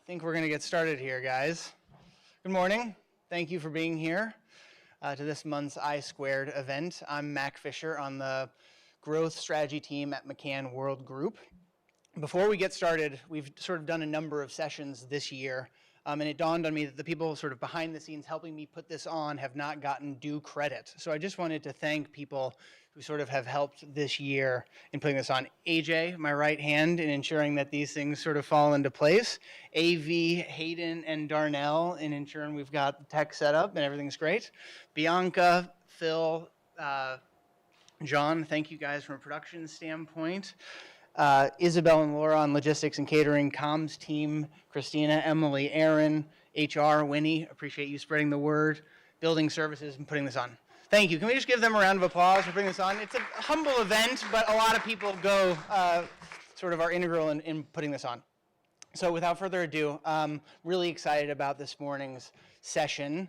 think we're going to get started here, guys. Good morning. Thank you for being here to this month's I² event. I'm Mac Fisher on the growth strategy team at McCann World Group. Before we get started, we've sort of done a number of sessions this year, and it dawned on me that the people sort of behind the scenes helping me put this on have not gotten due credit. So I just wanted to thank people who sort of have helped this year in putting this on. AJ, my right hand, in ensuring that these things sort of fall into place. AV, Hayden, and Darnell in ensuring we've got the tech set up and everything's great. Bianca, Phil, John, thank you guys from a production standpoint. Isabel and Laura on logistics and catering, comms team, Christina, Emily, Aaron, HR, Winnie, appreciate you spreading the word, building services and putting this on. Thank you. Can we just give them a round of applause for putting this on? It's a humble event, but a lot of people go sort of are integral in putting this on. So without further ado, really excited about this morning's session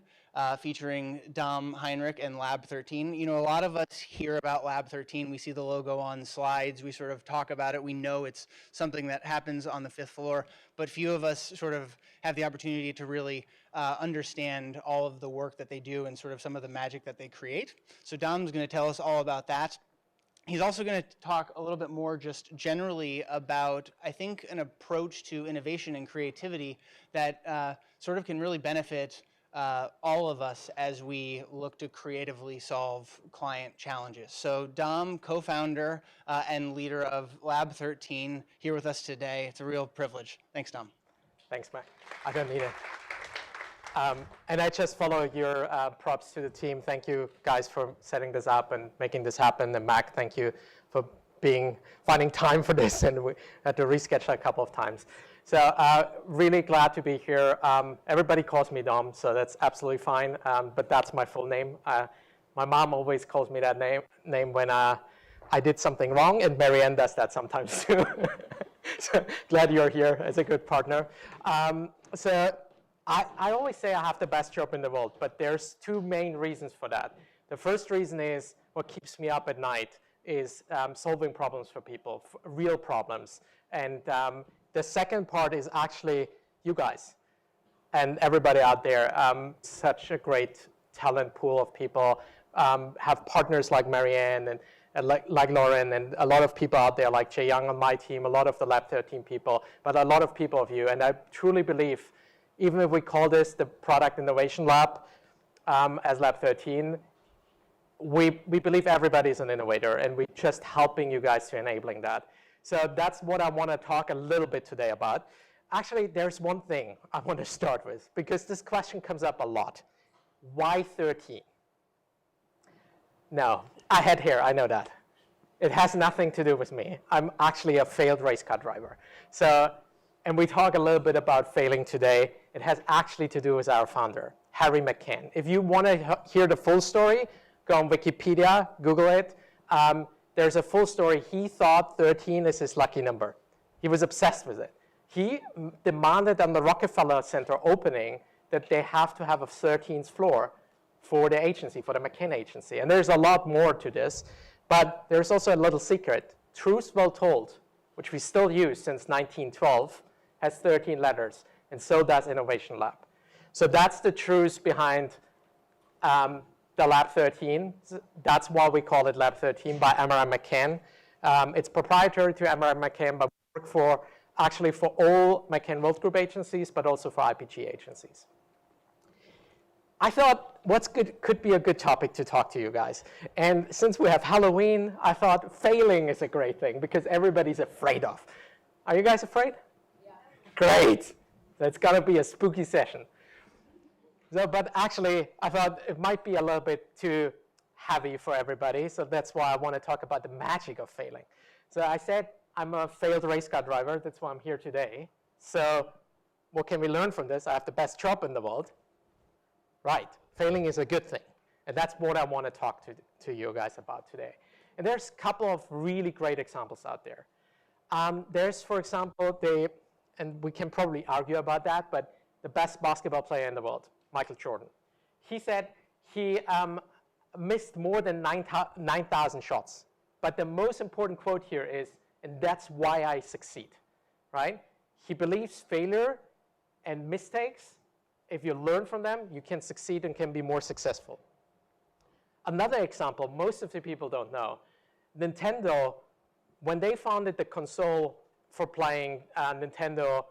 featuring Dom Heinrich and Lab 13. You know, a lot of us hear about Lab 13. We see the logo on slides. We sort of talk about it. We know it's something that happens on the 5th floor, but few of us sort of have the opportunity to really understand all of the work that they do and sort of some of the magic that they create. So Dom's going to tell us all about that. He's also going to talk a little bit more just generally about, I think, an approach to innovation and creativity that sort of can really benefit all of us as we look to creatively solve client challenges. So Dom, co-founder and leader of Lab 13, here with us today. It's a real privilege. Thanks, Dom. Thanks, Mac. I don't need it. And I just follow your props to the team. Thank you guys for setting this up and making this happen. And Mac, thank you for finding time for this. And we had to reschedule a couple of times. So really glad to be here. Everybody calls me Dom, so that's absolutely fine. But that's my full name. My mom always calls me that name when I did something wrong, and Marianne does that sometimes too. So glad you're here as a good partner. I always say I have the best job in the world, but there's two main reasons for that. The first reason is what keeps me up at night is solving problems for people, real problems. And the second part is actually you guys and everybody out there. Such a great talent pool of people, have partners like Marianne and like Lauren and a lot of people out there like Jay Young on my team, a lot of the Lab 13 people, but a lot of people of you. And I truly believe, even if we call this the Product Innovation Lab as Lab 13, we believe everybody is an innovator, and we're just helping you guys to enabling that. So that's what I want to talk a little bit today about. Actually, there's one thing I want to start with, because this question comes up a lot. Why 13? No, I had hair, I know that. It has nothing to do with me. I'm actually a failed race car driver. And we talk a little bit about failing today. It has actually to do with our founder, Harry McCann. If you want to hear the full story, go on Wikipedia, Google it. There's a full story. He thought 13 is his lucky number. He was obsessed with it. He demanded on the Rockefeller Center opening that they have to have a 13th floor for the agency, for the McCann agency. And there's a lot more to this, but there's also a little secret. Truth Well Told, which we still use since 1912, has 13 letters, and so does Innovation Lab. So that's the truth behind the Lab 13. That's why we call it Lab 13 by MRM McCann. It's proprietary to MRM McCann, but we work actually for all McCann World Group agencies, but also for IPG agencies. I thought could be a good topic to talk to you guys. And since we have Halloween, I thought failing is a great thing because everybody's afraid of. Are you guys afraid? Yeah. Great. That's going to be a spooky session. So, but actually, I thought it might be a little bit too heavy for everybody. So that's why I want to talk about the magic of failing. So I said I'm a failed race car driver. That's why I'm here today. So what can we learn from this? I have the best job in the world. Right, failing is a good thing. And that's what I want to talk to you guys about today. And there's a couple of really great examples out there. There's, for example, and we can probably argue about that, but the best basketball player in the world, Michael Jordan. He said he missed more than 9,000 shots. But the most important quote here is, and that's why I succeed, right? He believes failure And mistakes, if you learn from them, you can succeed and can be more successful. Another example, most of the people don't know, Nintendo, when they founded the console for playing Nintendo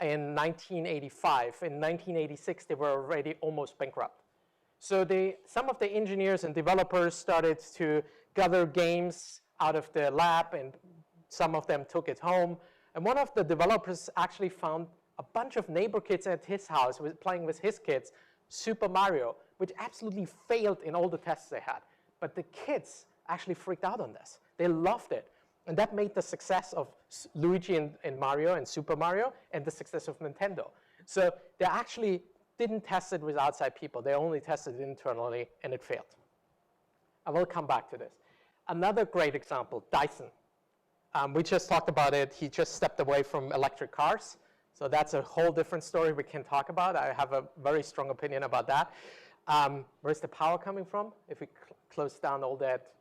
in 1985, in 1986, they were already almost bankrupt. So some of the engineers and developers started to gather games out of the lab, and some of them took it home. And one of the developers actually found a bunch of neighbor kids at his house playing with his kids Super Mario, which absolutely failed in all the tests they had. But the kids actually freaked out on this. They loved it. And that made the success of Luigi and Mario and Super Mario and the success of Nintendo. So they actually didn't test it with outside people. They only tested it internally, and it failed. I will come back to this. Another great example, Dyson. We just talked about it. He just stepped away from electric cars. So that's a whole different story we can talk about. I have a very strong opinion about that. Where's the power coming from if we close down all that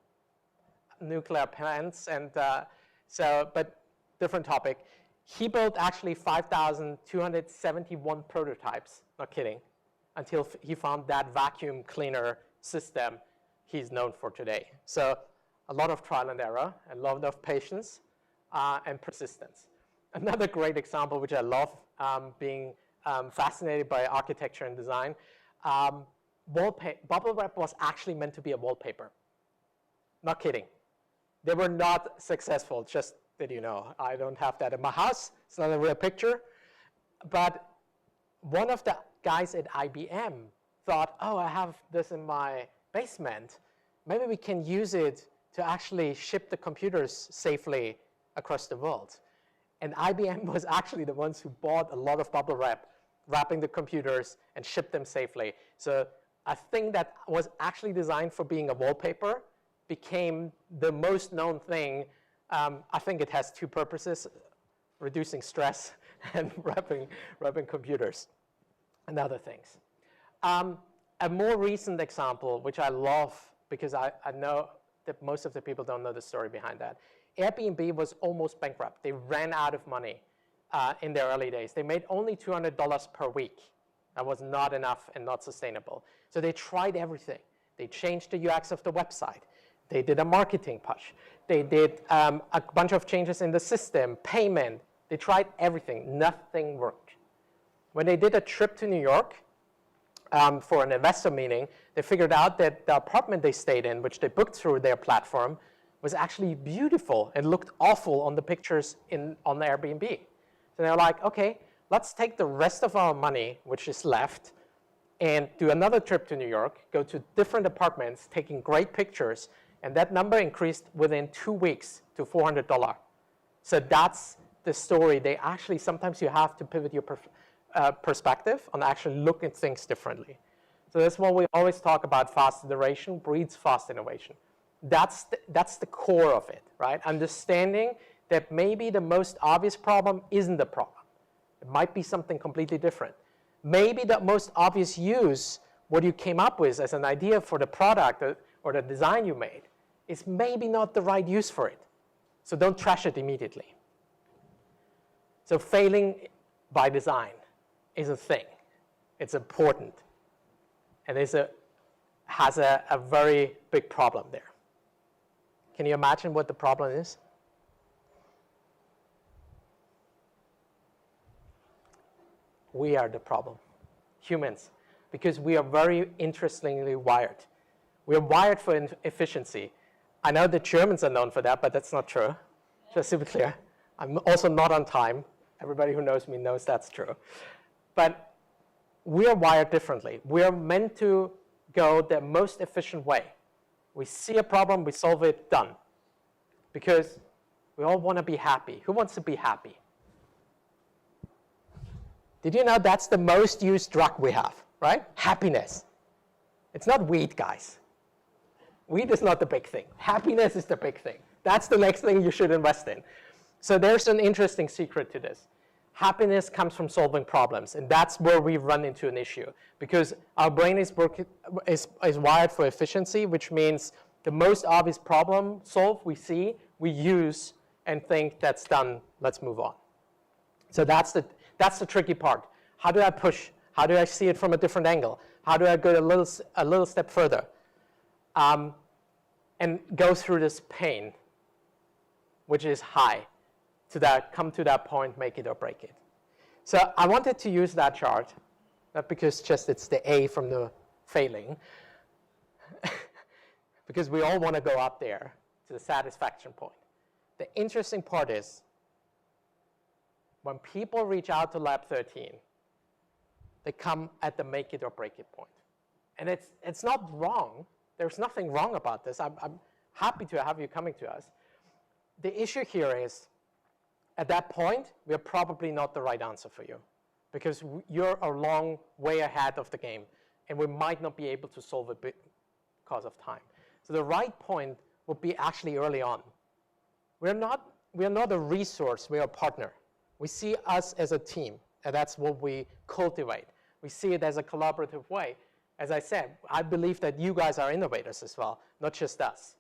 nuclear plants? And but different topic. He built actually 5,271 prototypes, not kidding, until he found that vacuum cleaner system he's known for today. So a lot of trial and error, a lot of patience, and persistence. Another great example, which I love, being fascinated by architecture and design, bubble wrap was actually meant to be a wallpaper. Not kidding. They were not successful, just that you know. I don't have that in my house. It's not a real picture. But one of the guys at IBM thought, oh, I have this in my basement. Maybe we can use it to actually ship the computers safely across the world. And IBM was actually the ones who bought a lot of bubble wrap, wrapping the computers and shipped them safely. So a thing that was actually designed for being a wallpaper became the most known thing. I think it has two purposes, reducing stress and wrapping computers and other things. A more recent example, which I love because I know that most of the people don't know the story behind that. Airbnb was almost bankrupt. They ran out of money in their early days. They made only $200 per week. That was not enough and not sustainable. So they tried everything. They changed the UX of the website. They did a marketing push. They did a bunch of changes in the system, payment. They tried everything. Nothing worked. When they did a trip to New York for an investor meeting, they figured out that the apartment they stayed in, which they booked through their platform, was actually beautiful and looked awful on the pictures on the Airbnb. So they were like, okay, let's take the rest of our money, which is left, and do another trip to New York, go to different apartments, taking great pictures, and that number increased within 2 weeks to $400. So that's the story. They actually, sometimes you have to pivot your perspective on actually looking at things differently. So that's what we always talk about, fast iteration breeds fast innovation. That's the core of it, right? Understanding that maybe the most obvious problem isn't the problem. It might be something completely different. Maybe the most obvious use, what you came up with as an idea for the product or the design you made, is maybe not the right use for it. So don't trash it immediately. So failing by design is a thing. It's important. And has a very big problem there. Can you imagine what the problem is? We are the problem, humans, because we are very interestingly wired. We are wired for efficiency. I know the Germans are known for that, but that's not true. Just to be clear. I'm also not on time. Everybody who knows me knows that's true. But we are wired differently. We are meant to go the most efficient way. We see a problem, we solve it, done. Because we all want to be happy. Who wants to be happy? Did you know that's the most used drug we have, right? Happiness. It's not weed, guys. Weed is not the big thing. Happiness is the big thing. That's the next thing you should invest in. So there's an interesting secret to this. Happiness comes from solving problems, and that's where we run into an issue. Because our brain is wired for efficiency, which means the most obvious problem solved we see, we use, and think that's done, let's move on. So that's the tricky part. How do I push? How do I see it from a different angle? How do I go a little step further? And go through this pain, which is high, come to that point, make it or break it. So I wanted to use that chart, not because just it's the A from the failing, because we all want to go up there to the satisfaction point. The interesting part is, when people reach out to Lab 13, they come at the make it or break it point. And it's not wrong. There's nothing wrong about this. I'm happy to have you coming to us. The issue here is, at that point, we're probably not the right answer for you, because you're a long way ahead of the game, and we might not be able to solve it because of time. So the right point would be actually early on. We are not a resource, we are a partner. We see us as a team, and that's what we cultivate. We see it as a collaborative way. As I said, I believe that you guys are innovators as well, not just us.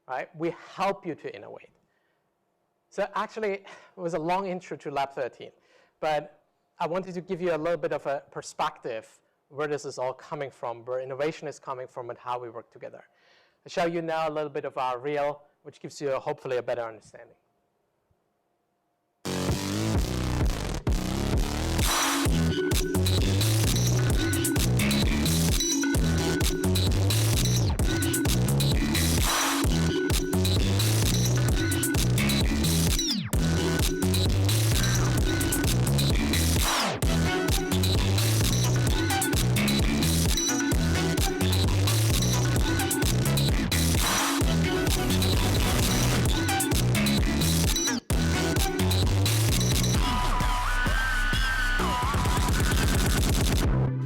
Right? We help you to innovate. So actually, it was a long intro to Lab 13, but I wanted to give you a little bit of a perspective where this is all coming from, where innovation is coming from, and how we work together. I'll show you now a little bit of our reel, which gives you hopefully a better understanding.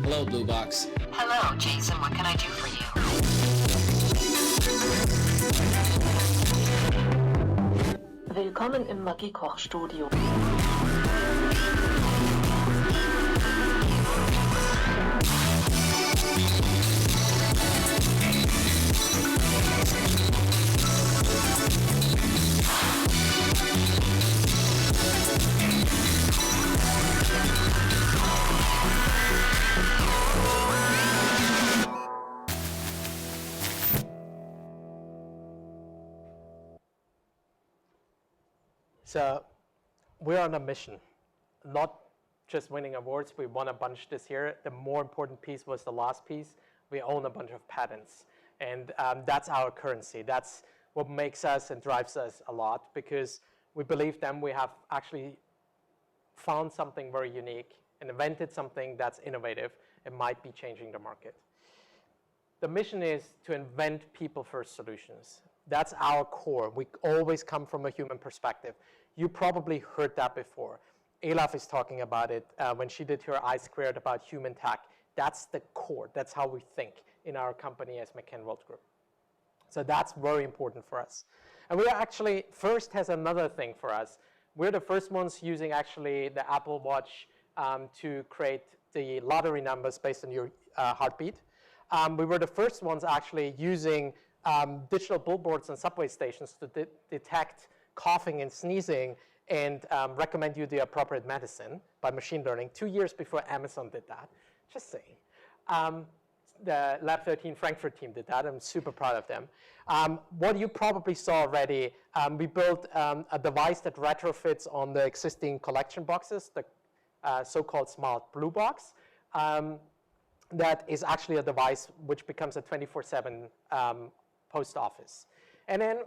Hello, Blue Box. Hello, Jason. What can I do for you? Willkommen im Magiekoch-Studio. So we're on a mission, not just winning awards. We won a bunch this year. The more important piece was the last piece. We own a bunch of patents, and that's our currency. That's what makes us and drives us a lot, because we believe then we have actually found something very unique and invented something that's innovative and might be changing the market. The mission is to invent people-first solutions. That's our core. We always come from a human perspective. You probably heard that before. Elaf is talking about it when she did her I Squared about human tech. That's the core. That's how we think in our company as McCann World Group. So that's very important for us. And we are actually, first has another thing for us. We're the first ones using actually the Apple Watch to create the lottery numbers based on your heartbeat. We were the first ones actually using digital billboards on subway stations to detect coughing and sneezing and recommend you the appropriate medicine by machine learning 2 years before Amazon did that. Just saying. The Lab 13 Frankfurt team did that. I'm super proud of them. What you probably saw already, we built a device that retrofits on the existing collection boxes, the so-called Smart Blue Box. That is actually a device which becomes a 24/7 post office. And then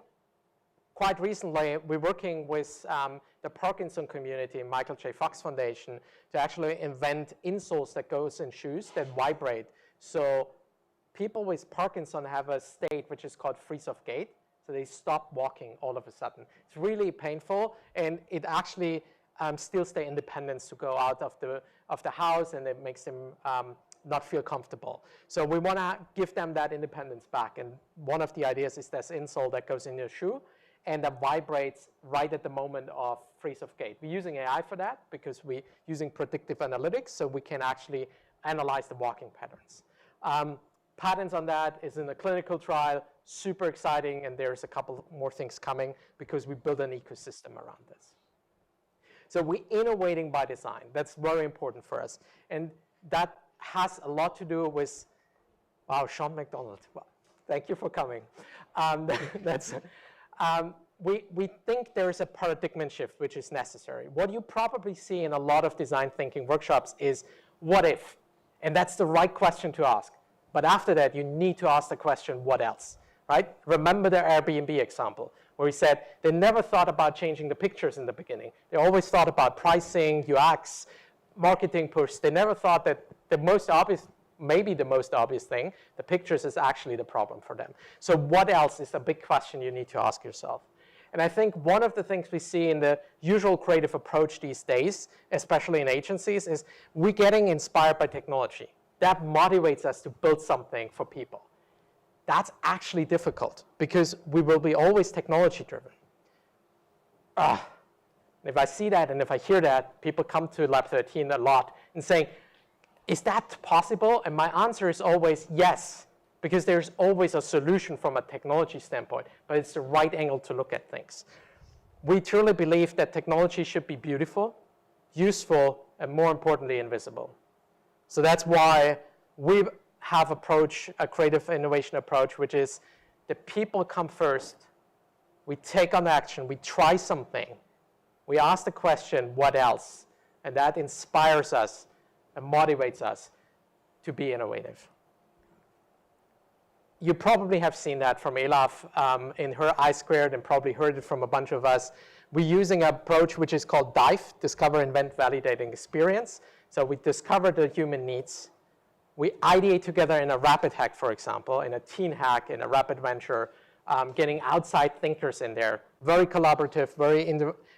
quite recently, we're working with the Parkinson community, Michael J. Fox Foundation, to actually invent insoles that goes in shoes that vibrate. So people with Parkinson have a state which is called freeze of gait. So they stop walking all of a sudden. It's really painful, and it actually steals their independence to go out of the house, and it makes them not feel comfortable. So we want to give them that independence back. And one of the ideas is this insole that goes in your shoe and that vibrates right at the moment of freeze of gait. We're using AI for that because we're using predictive analytics, so we can actually analyze the walking patterns. Patents on that is in a clinical trial, super exciting, and there's a couple more things coming because we build an ecosystem around this. So we're innovating by design. That's very important for us. And that has a lot to do with, wow, Sean McDonald. Well, thank you for coming. We think there's a paradigm shift which is necessary. What you probably see in a lot of design thinking workshops is, what if? And that's the right question to ask. But after that, you need to ask the question, what else? Right? Remember the Airbnb example, where he said they never thought about changing the pictures in the beginning. They always thought about pricing, UX, marketing push. They never thought that the most obvious, maybe the most obvious thing, the pictures, is actually the problem for them. So what else is a big question you need to ask yourself. And I think one of the things we see in the usual creative approach these days, especially in agencies, is we're getting inspired by technology. That motivates us to build something for people. That's actually difficult because we will be always technology driven. If I see that and if I hear that, people come to Lab 13 a lot and saying, is that possible? And my answer is always yes, because there's always a solution from a technology standpoint, but it's the right angle to look at things. We truly believe that technology should be beautiful, useful, and more importantly, invisible. So that's why we have a creative innovation approach, which is the people come first. We take on action, we try something. We ask the question, what else? And that inspires us and motivates us to be innovative. You probably have seen that from Elaf in her I2 and probably heard it from a bunch of us. We're using an approach which is called DIVE, Discover, Invent, Validating Experience. So we discover the human needs. We ideate together in a rapid hack, for example, in a teen hack, in a rapid venture, getting outside thinkers in there. Very collaborative,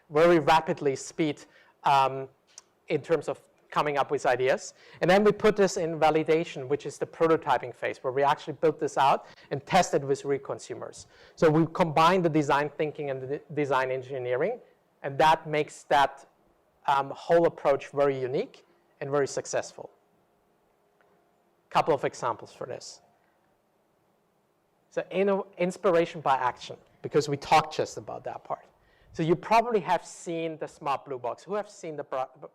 very rapidly speed in terms of coming up with ideas. And then we put this in validation, which is the prototyping phase, where we actually built this out and tested with real consumers. So we combine the design thinking and the design engineering, and that makes that whole approach very unique and very successful. Couple of examples for this. So inspiration by action, because we talked just about that part. So you probably have seen the Smart Blue Box. Who have seen the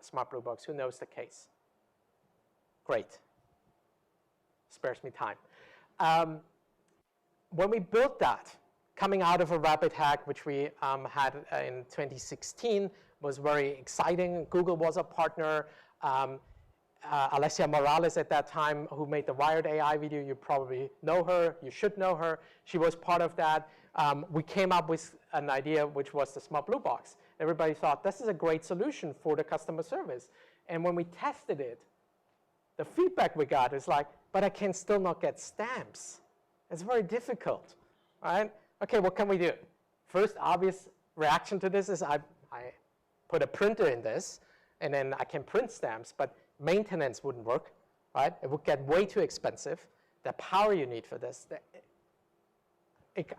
Smart Blue Box? Who knows the case? Great. Spares me time. When we built that, coming out of a rapid hack, which we had in 2016, was very exciting. Google was a partner. Alessia Morales at that time, who made the Wired AI video, you probably know her, you should know her. She was part of that. We came up with an idea which was the Smart Blue Box. Everybody thought this is a great solution for the customer service. And when we tested it, the feedback we got is like, but I can still not get stamps. It's very difficult, right? Okay, what can we do? First obvious reaction to this is I put a printer in this, and then I can print stamps, but maintenance wouldn't work, right? It would get way too expensive. The power you need for this,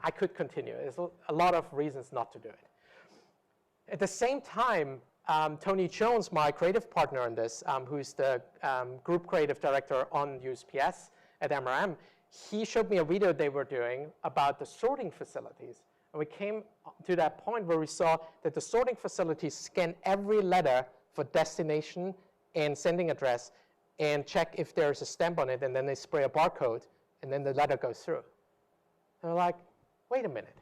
I could continue. There's a lot of reasons not to do it. At the same time, Tony Jones, my creative partner on this, who's the group creative director on USPS at MRM, he showed me a video they were doing about the sorting facilities. And we came to that point where we saw that the sorting facilities scan every letter for destination and sending address and check if there's a stamp on it, and then they spray a barcode, and then the letter goes through. And we're like, wait a minute.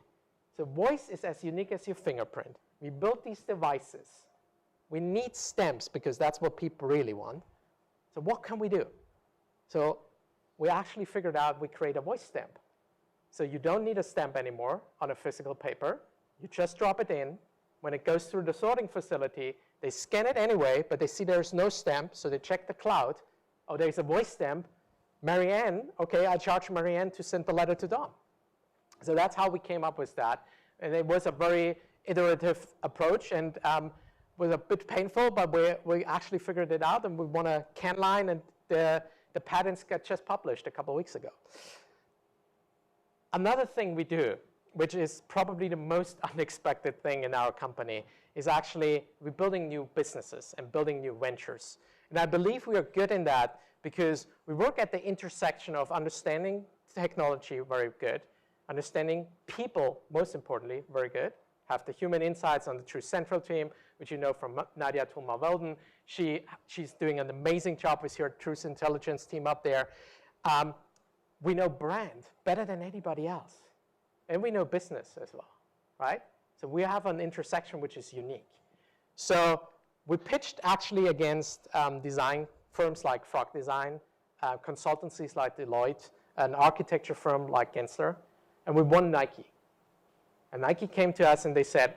So voice is as unique as your fingerprint. We built these devices. We need stamps because that's what people really want. So what can we do? So we actually figured out we create a voice stamp. So you don't need a stamp anymore on a physical paper. You just drop it in. When it goes through the sorting facility, they scan it anyway, but they see there's no stamp, so they check the cloud. Oh, there's a voice stamp. Marianne, okay, I charge Marianne to send the letter to Dom. So that's how we came up with that. And it was a very iterative approach and was a bit painful, but we actually figured it out, and we won a CAN line, and the patents got just published a couple of weeks ago. Another thing we do, which is probably the most unexpected thing in our company, is actually we're building new businesses and building new ventures. And I believe we are good in that because we work at the intersection of understanding technology very good, understanding people, most importantly, very good, have the human insights on the True Central team, which you know from Nadia Thoma-Weldon. She's doing an amazing job with your True Intelligence team up there. We know brand better than anybody else. And we know business as well, right? So we have an intersection which is unique. So we pitched actually against design firms like Frog Design, consultancies like Deloitte, an architecture firm like Gensler, and we won Nike. And Nike came to us and they said,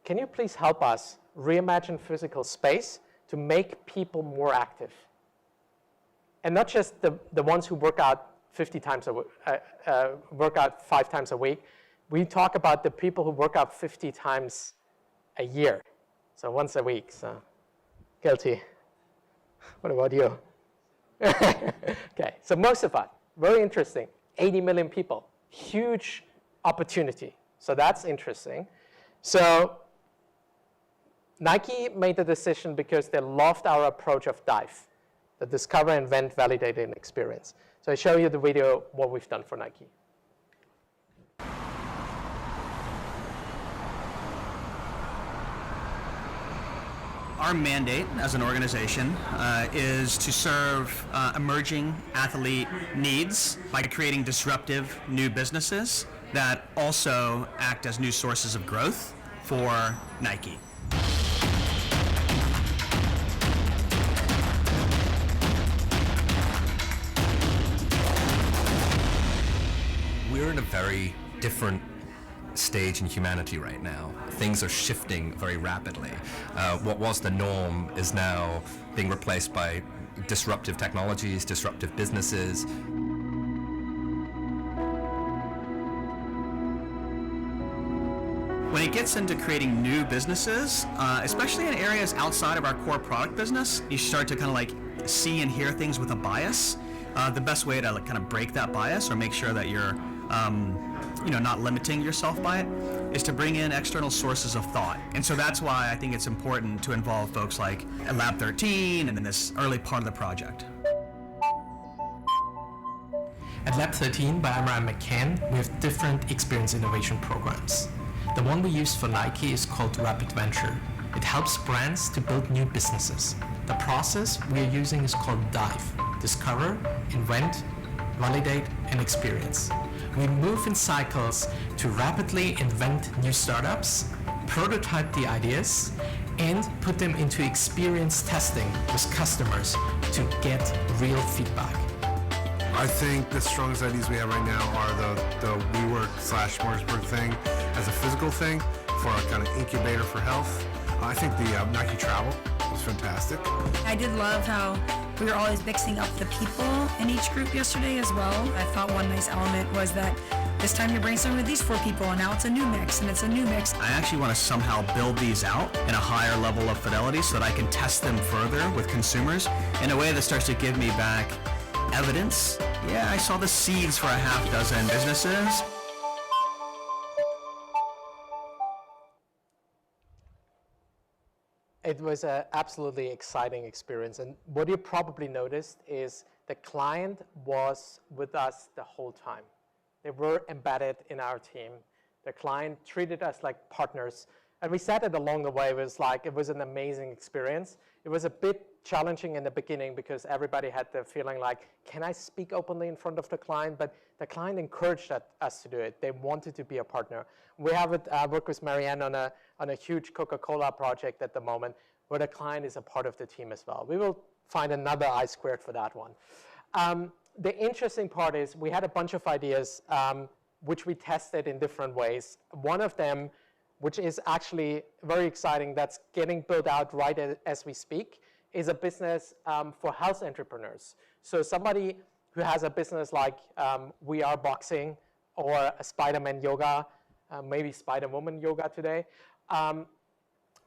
can you please help us reimagine physical space to make people more active? And not just the ones who work out 5 times a week. We talk about the people who work out 50 times a year. So once a week, so guilty. What about you? Okay, so most of us, very interesting. 80 million people, huge opportunity. So that's interesting. So Nike made the decision because they loved our approach of DIVE, the discover, invent, validate, and experience. So I show you the video, what we've done for Nike. Our mandate as an organization is to serve emerging athlete needs by creating disruptive new businesses that also act as new sources of growth for Nike. We're in a very different stage in humanity right now. Things are shifting very rapidly. What was the norm is now being replaced by disruptive technologies, disruptive businesses. When it gets into creating new businesses, especially in areas outside of our core product business, you start to kind of like see and hear things with a bias. The best way to kind of break that bias or make sure that you're not limiting yourself by it is to bring in external sources of thought. And so that's why I think it's important to involve folks like Lab 13 and in this early part of the project. At Lab 13 by Amran McCann, we have different experience innovation programs. The one we use for Nike is called Rapid Venture. It helps brands to build new businesses. The process we are using is called DIVE, discover, invent, validate, and experience. We move in cycles to rapidly invent new startups, prototype the ideas, and put them into experience testing with customers to get real feedback. I think the strongest ideas we have right now are the WeWork/Morrisburg thing as a physical thing for a kind of incubator for health. I think the Nike Travel was fantastic. I did love how we were always mixing up the people in each group yesterday as well. I thought one nice element was that this time you're brainstorming with these 4 people and now it's a new mix and it's a new mix. I actually want to somehow build these out in a higher level of fidelity so that I can test them further with consumers in a way that starts to give me back evidence. Yeah, I saw the seeds for a half dozen businesses. It was an absolutely exciting experience. And what you probably noticed is the client was with us the whole time. They were embedded in our team. The client treated us like partners. And we said it along the way. It was an amazing experience. It was a bit challenging in the beginning because everybody had the feeling like, can I speak openly in front of the client? But the client encouraged us to do it. They wanted to be a partner. We have worked with Marianne on a huge Coca-Cola project at the moment where the client is a part of the team as well. We will find another I Squared for that one. The interesting part is we had a bunch of ideas which we tested in different ways. One of them, which is actually very exciting, that's getting built out right as we speak, is a business for health entrepreneurs. So somebody who has a business like We Are Boxing or a Spider-Man Yoga, maybe Spider-Woman Yoga today,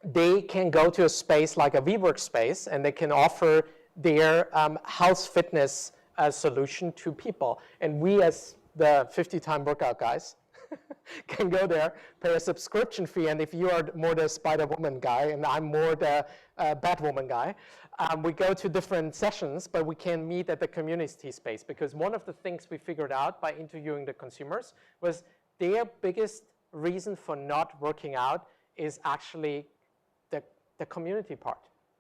they can go to a space like a WeWork space and they can offer their health fitness solution to people. And we as the 50-time workout guys can go there, pay a subscription fee, and if you are more the Spider-Woman guy and I'm more the Batwoman guy, we go to different sessions, but we can meet at the community space because one of the things we figured out by interviewing the consumers was their biggest reason for not working out is actually the community part.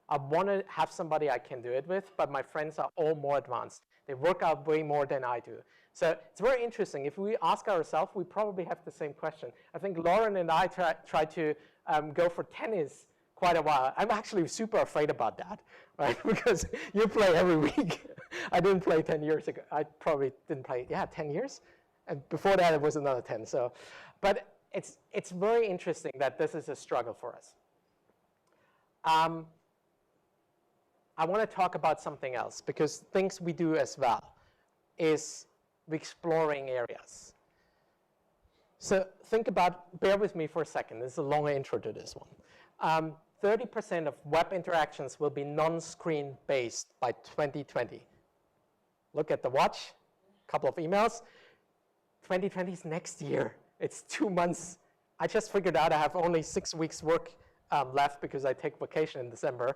I want to have somebody I can do it with, but my friends are all more advanced. They work out way more than I do. So it's very interesting. If we ask ourselves, we probably have the same question. I think Lauren and I tried to go for tennis quite a while. I'm actually super afraid about that, right? Because you play every week. I didn't play 10 years ago. I probably didn't play, 10 years? And before that, it was another 10. So, but it's very interesting that this is a struggle for us. I want to talk about something else, because things we do as well is exploring areas. So think about, bear with me for a second. This is a longer intro to this one. 30% of web interactions will be non-screen based by 2020. Look at the watch, a couple of emails. 2020 is next year. It's 2 months. I just figured out I have only 6 weeks work left because I take vacation in December.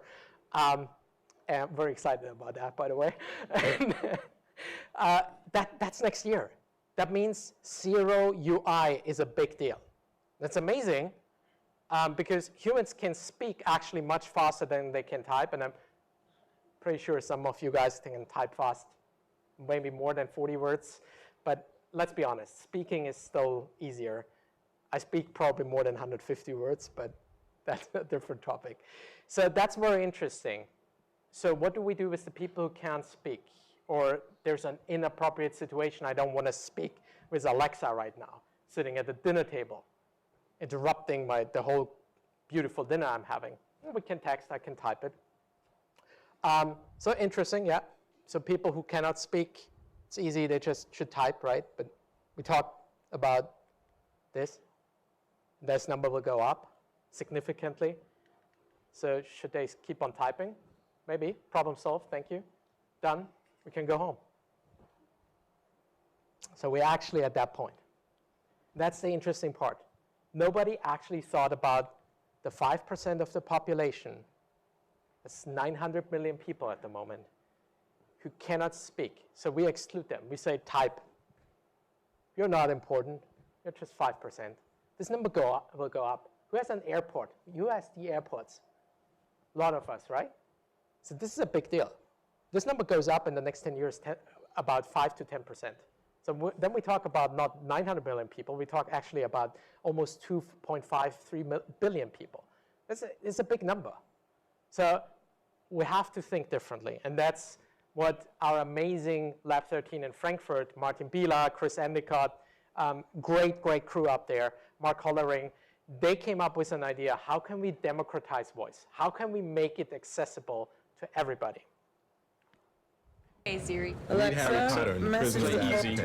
And I'm very excited about that, by the way. That's next year. That means zero UI is a big deal. That's amazing because humans can speak actually much faster than they can type, and I'm pretty sure some of you guys can type fast, maybe more than 40 words, but let's be honest, speaking is still easier. I speak probably more than 150 words, but that's a different topic. So that's very interesting. So what do we do with the people who can't speak? Or there's an inappropriate situation, I don't want to speak with Alexa right now, sitting at the dinner table, interrupting the whole beautiful dinner I'm having. We can text, I can type it. So interesting, yeah. So people who cannot speak, it's easy, they just should type, right? But we talk about this. This number will go up significantly. So should they keep on typing? Maybe. Problem solved, thank you. Done. We can go home. So we're actually at that point. That's the interesting part. Nobody actually thought about the 5% of the population, that's 900 million people at the moment, who cannot speak. So we exclude them. We say type. You're not important. You're just 5%. This number will go up. Who has an airport? Who has the airports? A lot of us, right? So this is a big deal. This number goes up in the next 10 years, about 5 to 10%. So then we talk about not 900 million people, we talk actually about almost 2.53 billion people. It's a big number. So we have to think differently. And that's what our amazing Lab 13 in Frankfurt, Martin Bieler, Chris Endicott, great crew up there, Mark Hollering, they came up with an idea, how can we democratize voice? How can we make it accessible to everybody? Hey Siri. Alexa, message Easy.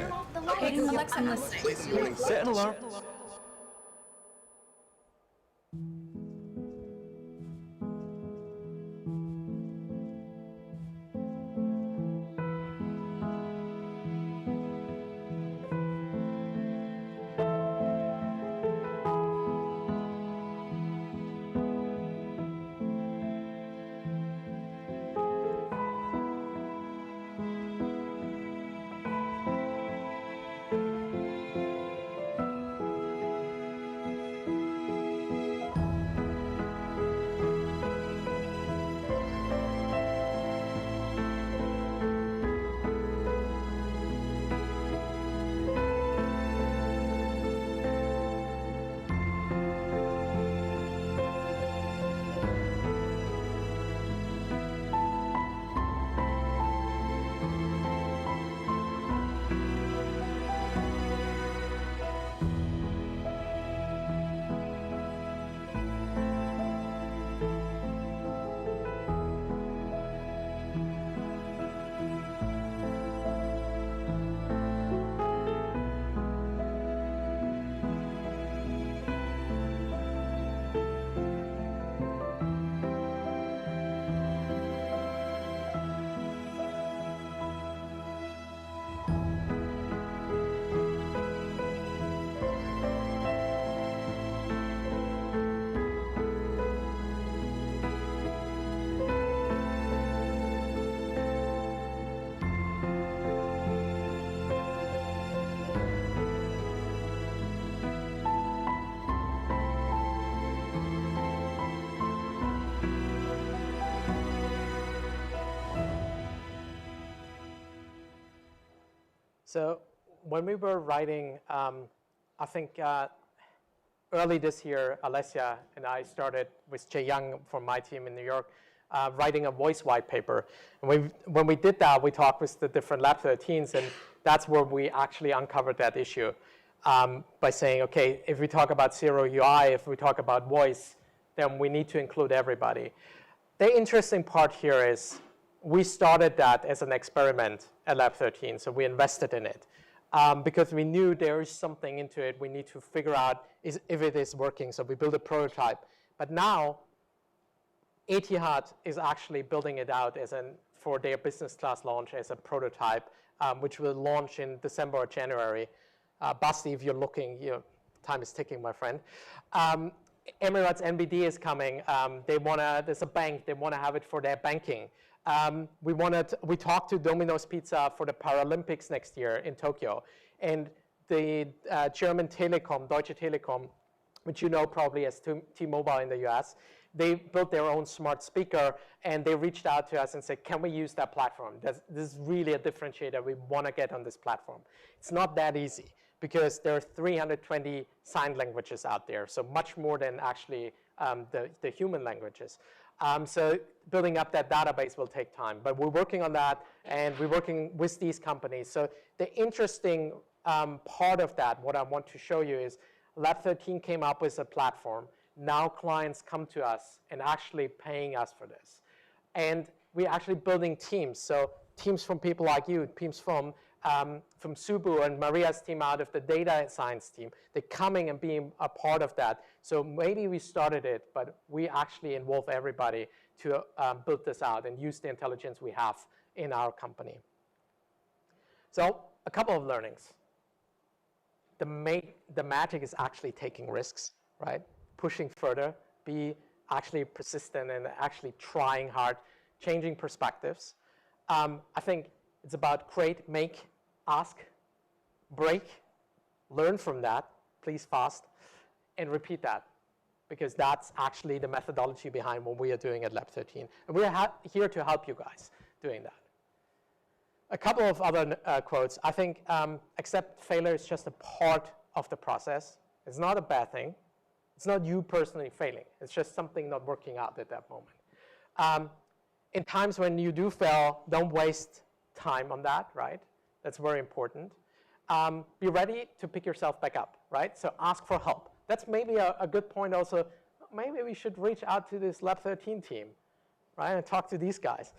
Hey Alexa, I'm listening. Set an alarm. So when we were writing, I think early this year, Alessia and I started with Jay Young from my team in New York, writing a voice white paper. And when we did that, we talked with the different Lab 13s, and that's where we actually uncovered that issue by saying, okay, if we talk about zero UI, if we talk about voice, then we need to include everybody. The interesting part here is we started that as an experiment at Lab 13, so we invested in it. Because we knew there is something into it. We need to figure out if it is working. So we built a prototype. But now, Etihad is actually building it out for their business class launch as a prototype, which will launch in December or January. Basti, if you're looking, time is ticking, my friend. Emirates NBD is coming. There's a bank. They want to have it for their banking. We talked to Domino's Pizza for the Paralympics next year in Tokyo, and the German Telekom, Deutsche Telekom, which you know probably as T-Mobile in the US, they built their own smart speaker, and they reached out to us and said, can we use that platform? This is really a differentiator. We want to get on this platform. It's not that easy because there are 320 sign languages out there, so much more than actually the human languages. So building up that database will take time, but we're working on that, and we're working with these companies. So the interesting part of that, what I want to show you is Lab 13 came up with a platform. Now clients come to us and actually paying us for this. And we're actually building teams. So teams from people like you, teams from Subu and Maria's team out of the data science team. They're coming and being a part of that. So maybe we started it, but we actually involve everybody to build this out and use the intelligence we have in our company. So a couple of learnings. The magic is actually taking risks, right? Pushing further, be actually persistent and actually trying hard, changing perspectives. I think it's about create, make, ask, break, learn from that, please fast, and repeat that, because that's actually the methodology behind what we are doing at Lab 13. And we're here to help you guys doing that. A couple of other quotes. I think accept failure is just a part of the process. It's not a bad thing. It's not you personally failing. It's just something not working out at that moment. In times when you do fail, don't waste time on that, right? That's very important. Be ready to pick yourself back up, right? So ask for help. That's maybe a good point also. Maybe we should reach out to this Lab 13 team, right? And talk to these guys.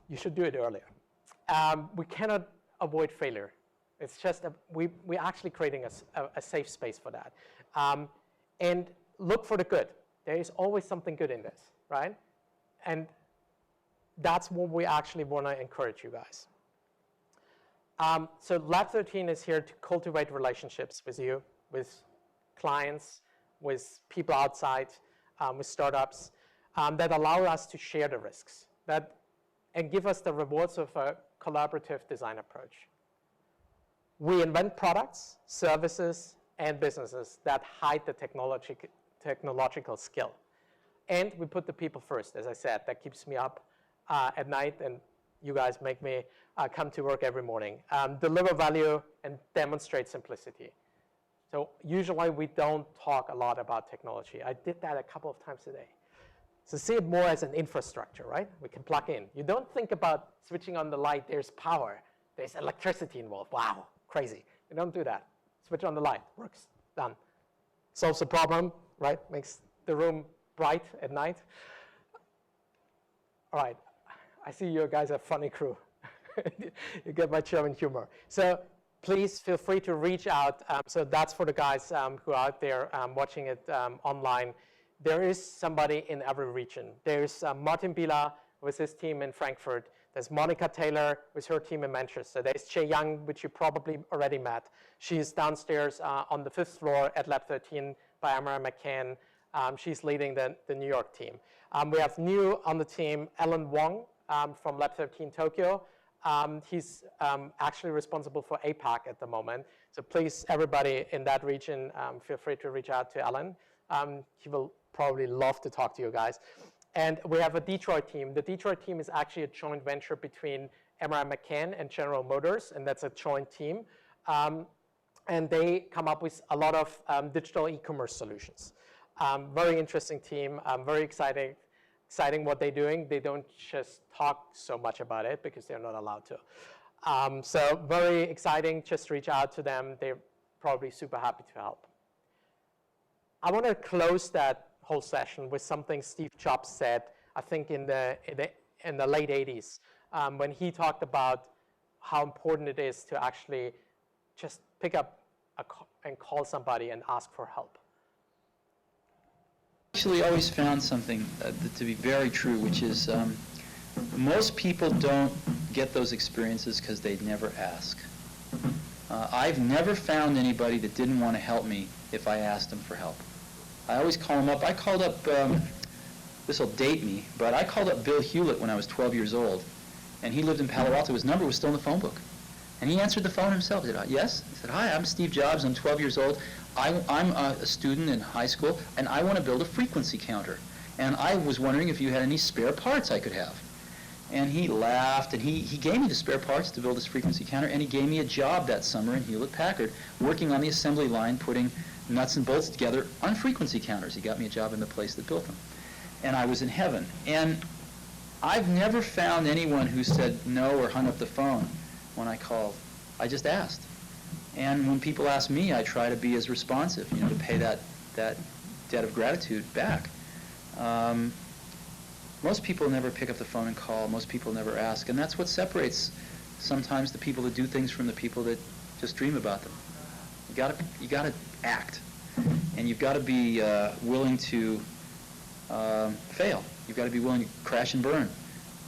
You should do it earlier. We cannot avoid failure. It's just we're actually creating a safe space for that. And look for the good. There is always something good in this, right? And that's what we actually want to encourage you guys. So Lab 13 is here to cultivate relationships with you, with clients, with people outside, with startups, that allow us to share the risks and give us the rewards of a collaborative design approach. We invent products, services, and businesses that hide the technological skill. And we put the people first, as I said. That keeps me up at night, and you guys make me come to work every morning. Deliver value and demonstrate simplicity. So usually we don't talk a lot about technology. I did that a couple of times today. So see it more as an infrastructure, right? We can plug in. You don't think about switching on the light, there's power, there's electricity involved. Wow, crazy. You don't do that. Switch on the light, works, done. Solves the problem, right? Makes the room bright at night. All right, I see you guys are a funny crew. You get my German humor. So please feel free to reach out. So that's for the guys who are out there watching it online. There is somebody in every region. There's Martin Bila with his team in Frankfurt. There's Monica Taylor with her team in Manchester. There's Jay Young, which you probably already met. She's downstairs on the 5th floor at Lab 13 by Amara McCann. She's leading the New York team. We have new on the team, Alan Wong from Lab 13 Tokyo. He's actually responsible for APAC at the moment. So please, everybody in that region, feel free to reach out to Alan. He will probably love to talk to you guys. And we have a Detroit team. The Detroit team is actually a joint venture between Emra McCann and General Motors, and that's a joint team. And they come up with a lot of digital e-commerce solutions. Very interesting team, very exciting what they're doing. They don't just talk so much about it because they're not allowed to. So very exciting, just reach out to them. They're probably super happy to help. I want to close that whole session with something Steve Jobs said, I think in the late 80s, when he talked about how important it is to actually just pick up and call somebody and ask for help. Actually always found something to be very true, which is most people don't get those experiences because they never ask. I've never found anybody that didn't want to help me if I asked them for help. I always call them up. I called up, this will date me, but I called up Bill Hewlett when I was 12 years old, and he lived in Palo Alto. His number was still in the phone book. And he answered the phone himself. He said, yes? He said, hi, I'm Steve Jobs. I'm 12 years old. I'm a student in high school, and I want to build a frequency counter. And I was wondering if you had any spare parts I could have. And he laughed, and he gave me the spare parts to build this frequency counter, and he gave me a job that summer in Hewlett-Packard, working on the assembly line, putting nuts and bolts together on frequency counters. He got me a job in the place that built them. And I was in heaven. And I've never found anyone who said no or hung up the phone when I called. I just asked. And when people ask me, I try to be as responsive, to pay that debt of gratitude back. Most people never pick up the phone and call. Most people never ask. And that's what separates sometimes the people that do things from the people that just dream about them. You gotta act. And you've got to be willing to fail. You've got to be willing to crash and burn.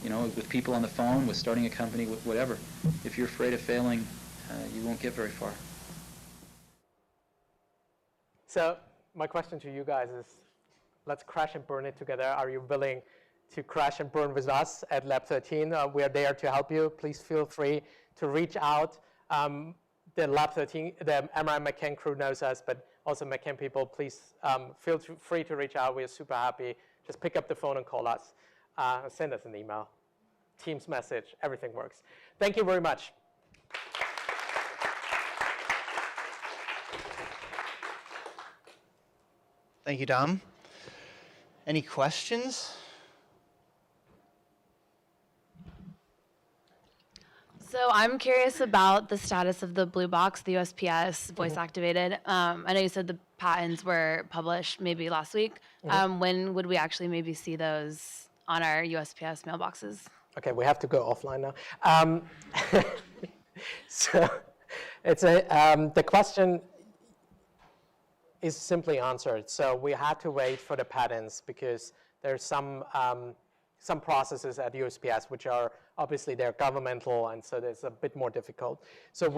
With people on the phone, with starting a company, with whatever. If you're afraid of failing, you won't get very far. So my question to you guys is, let's crash and burn it together. Are you willing to crash and burn with us at Lab 13? We are there to help you. Please feel free to reach out. The Lab 13, the Emra McCann crew knows us, but also McCann people, please feel free to reach out. We're super happy. Just pick up the phone and call us. Send us an email, Teams message, everything works. Thank you very much. Thank you, Dom. Any questions? So I'm curious about the status of the blue box, the USPS voice activated. I know you said the patents were published maybe last week. When would we actually maybe see those on our USPS mailboxes? Okay, we have to go offline now. So it's the question is simply answered. So we had to wait for the patents because there's some processes at USPS which are obviously they're governmental, and so it's a bit more difficult. So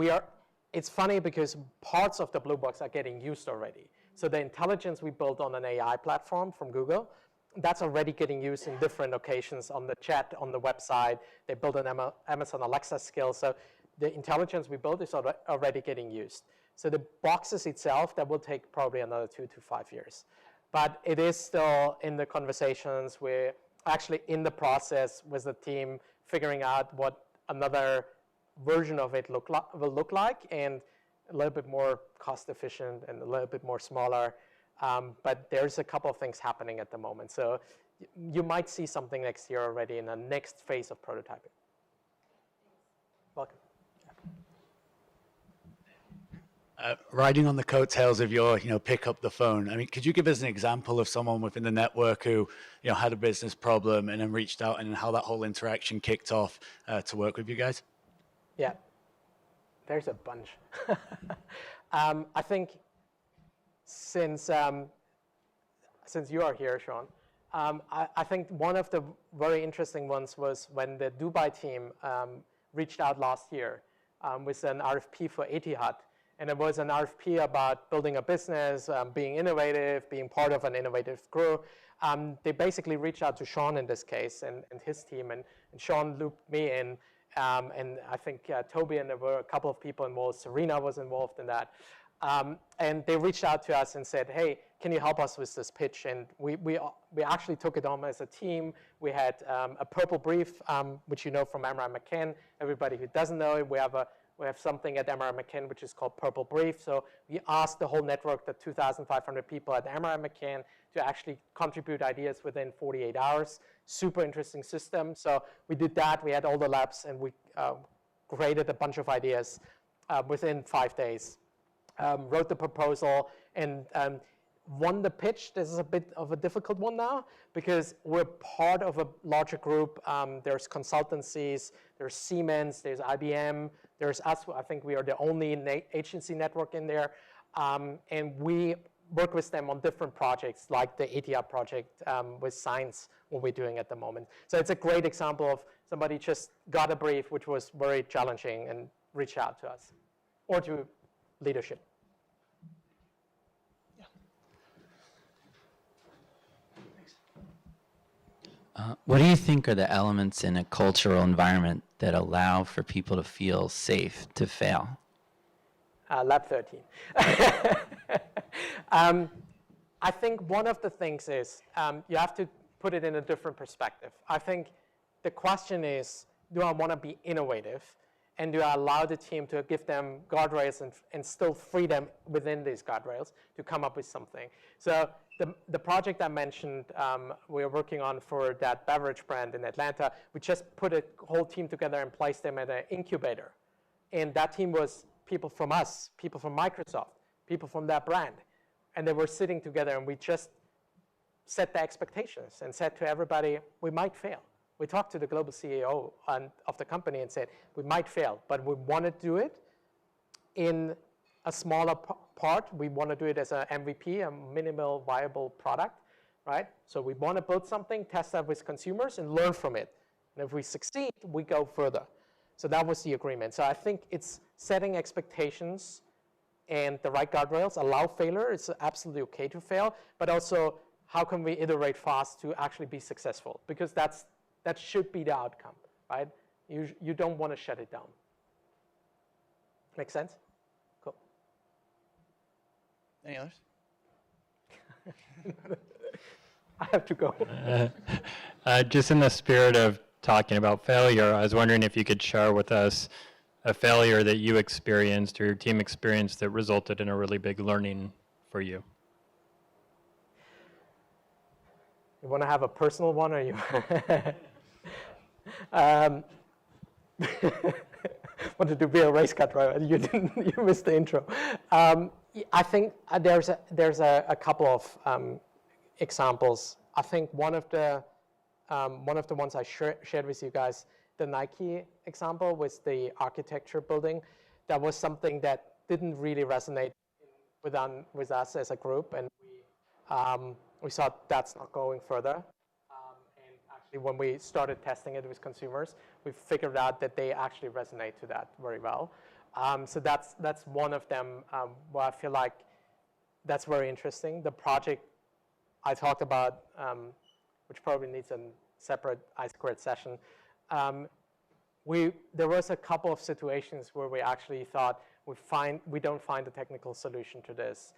it's funny because parts of the blue box are getting used already. So the intelligence we built on an AI platform from Google, that's already getting used in different occasions on the chat, on the website. They built an Amazon Alexa skill. So the intelligence we built is already getting used. So the boxes itself, that will take probably another 2 to 5 years. But it is still in the conversations. We're actually in the process with the team figuring out what another version of it will look like, and a little bit more cost efficient and a little bit more smaller. But there's a couple of things happening at the moment. So you might see something next year already in the next phase of prototyping. Welcome. Riding on the coattails of your, pick up the phone. I mean, could you give us an example of someone within the network who, had a business problem and then reached out, and how that whole interaction kicked off to work with you guys? Yeah, there's a bunch. I think since you are here, Sean, I think one of the very interesting ones was when the Dubai team reached out last year with an RFP for Etihad. And it was an RFP about building a business, being innovative, being part of an innovative crew. They basically reached out to Sean in this case and his team, and Sean looped me in, and I think Toby, and there were a couple of people involved. Serena was involved in that. And they reached out to us and said, hey, can you help us with this pitch? And we actually took it on as a team. We had a purple brief, which you know from Amran McCann. Everybody who doesn't know it, we have something at Amran McCann which is called Purple Brief. So we asked the whole network, the 2,500 people at Amran McCann, to actually contribute ideas within 48 hours. Super interesting system. So we did that. We had all the labs, and we created a bunch of ideas within 5 days. Wrote the proposal, and won the pitch. This is a bit of a difficult one now because we're part of a larger group. There's consultancies, there's Siemens, there's IBM, there's us. I think we are the only agency network in there. And we work with them on different projects like the ATR project with science, what we're doing at the moment. So it's a great example of somebody just got a brief which was very challenging and reached out to us or to leadership. What do you think are the elements in a cultural environment that allow for people to feel safe to fail? Lab 13. I think one of the things is you have to put it in a different perspective. I think the question is, do I want to be innovative? And do I allow the team to give them guardrails and still free them within these guardrails to come up with something? So the project I mentioned we're working on for that beverage brand in Atlanta, we just put a whole team together and placed them at an incubator. And that team was people from us, people from Microsoft, people from that brand. And they were sitting together, and we just set the expectations and said to everybody, we might fail. We talked to the global CEO of the company and said, we might fail, but we want to do it in a smaller part. We want to do it as an MVP, a minimal viable product, right? So we want to build something, test that with consumers, and learn from it. And if we succeed, we go further. So that was the agreement. So I think it's setting expectations and the right guardrails, allow failure. It's absolutely okay to fail, but also how can we iterate fast to actually be successful? Because that should be the outcome, right? You don't want to shut it down. Make sense? Cool. Any others? I have to go. Just in the spirit of talking about failure, I was wondering if you could share with us a failure that you experienced or your team experienced that resulted in a really big learning for you. You want to have a personal one, or you wanted to be a race car driver? You didn't. You missed the intro. I think there's a couple of examples. I think one of the ones I shared with you guys, the Nike example, was the architecture building. That was something that didn't really resonate with us as a group, and we thought that's not going further. And actually, when we started testing it with consumers, we figured out that they actually resonate to that very well. So that's one of them where I feel like that's very interesting. The project I talked about, which probably needs a separate I² session, there was a couple of situations where we actually thought we don't find a technical solution to this.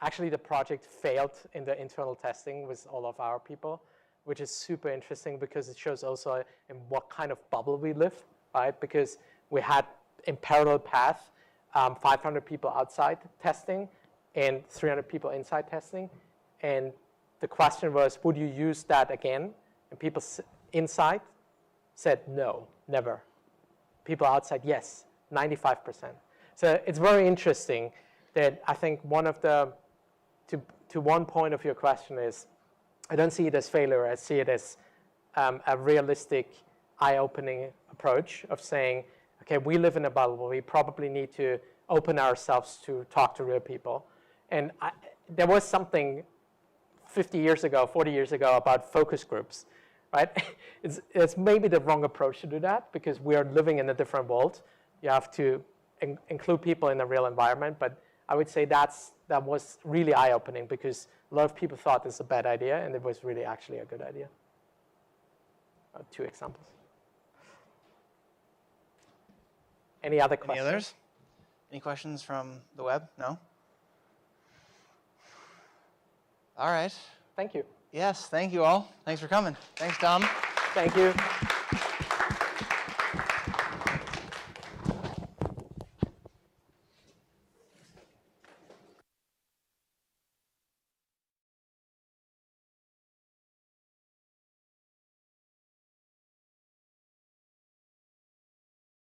Actually, the project failed in the internal testing with all of our people, which is super interesting because it shows also in what kind of bubble we live, right? Because we had in parallel path 500 people outside testing and 300 people inside testing. And the question was, would you use that again? And people inside said no, never. People outside, yes, 95%. So it's very interesting that I think one of the, to one point of your question is, I don't see it as failure, I see it as a realistic, eye-opening approach of saying, okay, we live in a bubble, we probably need to open ourselves to talk to real people. And there was something 50 years ago, 40 years ago about focus groups, right? It's maybe the wrong approach to do that because we are living in a different world. You have to include people in a real environment, but I would say that was really eye-opening because a lot of people thought this was a bad idea, and it was really actually a good idea. 2 examples. Any other questions? Any others? Any questions from the web? No? All right. Thank you. Yes, thank you all. Thanks for coming. Thanks, Tom. Thank you.